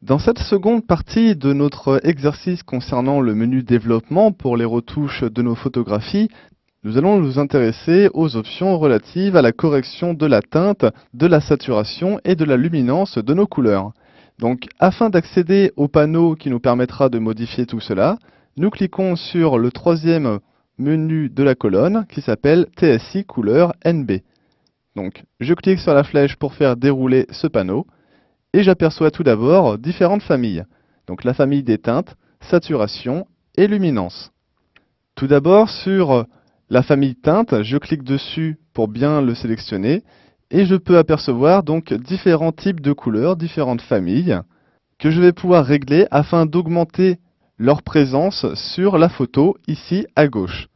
Dans cette seconde partie de notre exercice concernant le menu développement pour les retouches de nos photographies, nous allons nous intéresser aux options relatives à la correction de la teinte, de la saturation et de la luminance de nos couleurs. Donc, afin d'accéder au panneau qui nous permettra de modifier tout cela, nous cliquons sur le troisième menu de la colonne qui s'appelle TSI Couleur NB. Donc, je clique sur la flèche pour faire dérouler ce panneau. Et j'aperçois tout d'abord différentes familles. Donc la famille des teintes, saturation et luminance. Tout d'abord sur la famille teinte, je clique dessus pour bien le sélectionner et je peux apercevoir donc différents types de couleurs, différentes familles que je vais pouvoir régler afin d'augmenter leur présence sur la photo ici à gauche.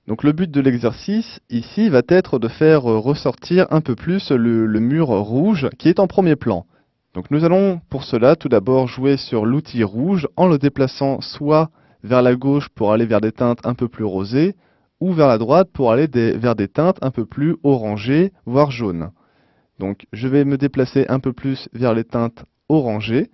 Donc le but de l'exercice ici va être de faire ressortir un peu plus le mur rouge qui est en premier plan. Donc nous allons pour cela tout d'abord jouer sur l'outil rouge en le déplaçant soit vers la gauche pour aller vers des teintes un peu plus rosées ou vers la droite pour aller vers des teintes un peu plus orangées, voire jaunes. Donc je vais me déplacer un peu plus vers les teintes orangées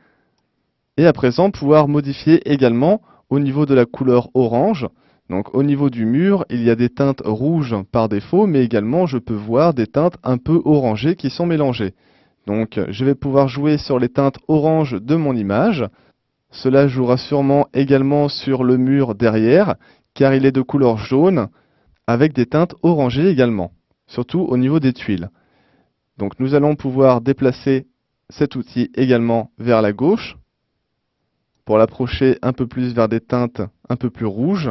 et à présent pouvoir modifier également au niveau de la couleur orange. Donc au niveau du mur, il y a des teintes rouges par défaut, mais également je peux voir des teintes un peu orangées qui sont mélangées. Donc je vais pouvoir jouer sur les teintes orange de mon image. Cela jouera sûrement également sur le mur derrière, car il est de couleur jaune, avec des teintes orangées également, surtout au niveau des tuiles. Donc nous allons pouvoir déplacer cet outil également vers la gauche, pour l'approcher un peu plus vers des teintes un peu plus rouges.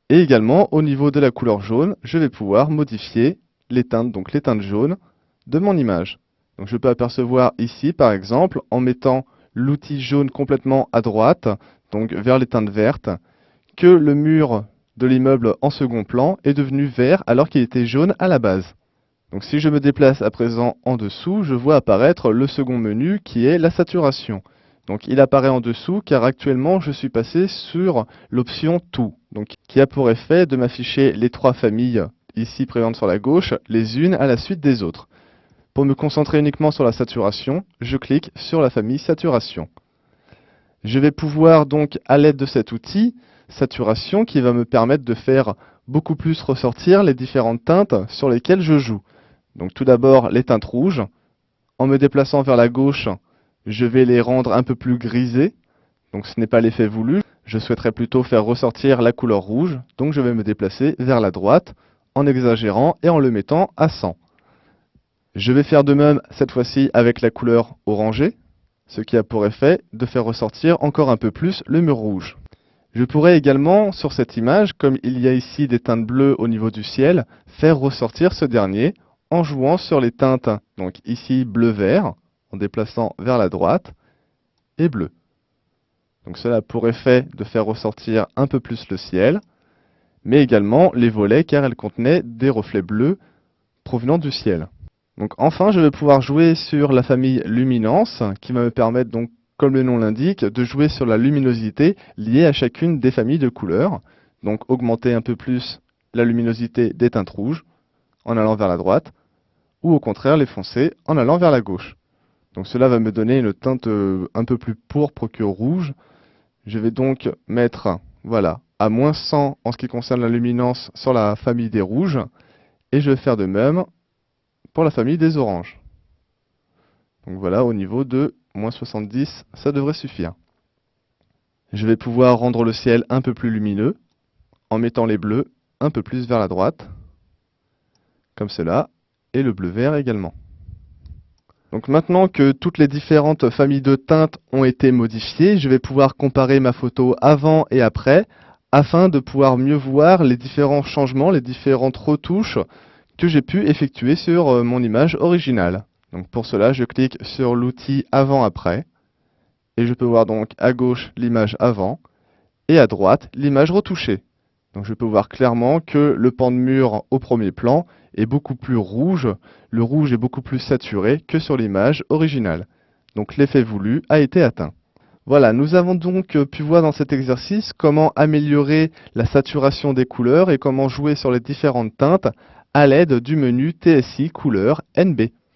Et également au niveau de la couleur jaune, je vais pouvoir modifier les teintes, donc les teintes jaunes de mon image. Donc je peux apercevoir ici, par exemple, en mettant l'outil jaune complètement à droite, donc vers les teintes vertes, que le mur de l'immeuble en second plan est devenu vert alors qu'il était jaune à la base. Donc si je me déplace à présent en dessous, je vois apparaître le second menu qui est la saturation. Donc il apparaît en dessous car actuellement je suis passé sur l'option tout, donc qui a pour effet de m'afficher les trois familles ici présentes sur la gauche, les unes à la suite des autres. Pour me concentrer uniquement sur la saturation, je clique sur la famille saturation. Je vais pouvoir donc, à l'aide de cet outil, saturation, qui va me permettre de faire beaucoup plus ressortir les différentes teintes sur lesquelles je joue. Donc tout d'abord les teintes rouges. En me déplaçant vers la gauche, je vais les rendre un peu plus grisées. Donc ce n'est pas l'effet voulu. Je souhaiterais plutôt faire ressortir la couleur rouge. Donc je vais me déplacer vers la droite en exagérant et en le mettant à 100. Je vais faire de même cette fois-ci avec la couleur orangée, ce qui a pour effet de faire ressortir encore un peu plus le mur rouge. Je pourrais également, sur cette image, comme il y a ici des teintes bleues au niveau du ciel, faire ressortir ce dernier en jouant sur les teintes, donc ici bleu-vert, en déplaçant vers la droite, et bleu. Donc cela a pour effet de faire ressortir un peu plus le ciel, mais également les volets car elles contenaient des reflets bleus provenant du ciel. Donc enfin, je vais pouvoir jouer sur la famille luminance, qui va me permettre donc, comme le nom l'indique, de jouer sur la luminosité liée à chacune des familles de couleurs. Donc augmenter un peu plus la luminosité des teintes rouges en allant vers la droite, ou au contraire les foncer en allant vers la gauche. Donc cela va me donner une teinte un peu plus pourpre que rouge. Je vais donc mettre, voilà, à moins 100 en ce qui concerne la luminance sur la famille des rouges, et je vais faire de même pour la famille des oranges. Donc voilà, au niveau de moins 70, ça devrait suffire. Je vais pouvoir rendre le ciel un peu plus lumineux en mettant les bleus un peu plus vers la droite, comme cela, et le bleu-vert également. Donc maintenant que toutes les différentes familles de teintes ont été modifiées, je vais pouvoir comparer ma photo avant et après, afin de pouvoir mieux voir les différents changements, les différentes retouches que j'ai pu effectuer sur mon image originale. Donc pour cela, je clique sur l'outil avant-après et je peux voir donc à gauche l'image avant et à droite l'image retouchée. Donc je peux voir clairement que le pan de mur au premier plan est beaucoup plus rouge, le rouge est beaucoup plus saturé que sur l'image originale. Donc l'effet voulu a été atteint. Voilà, nous avons donc pu voir dans cet exercice comment améliorer la saturation des couleurs et comment jouer sur les différentes teintes à l'aide du menu TSI Couleur NB.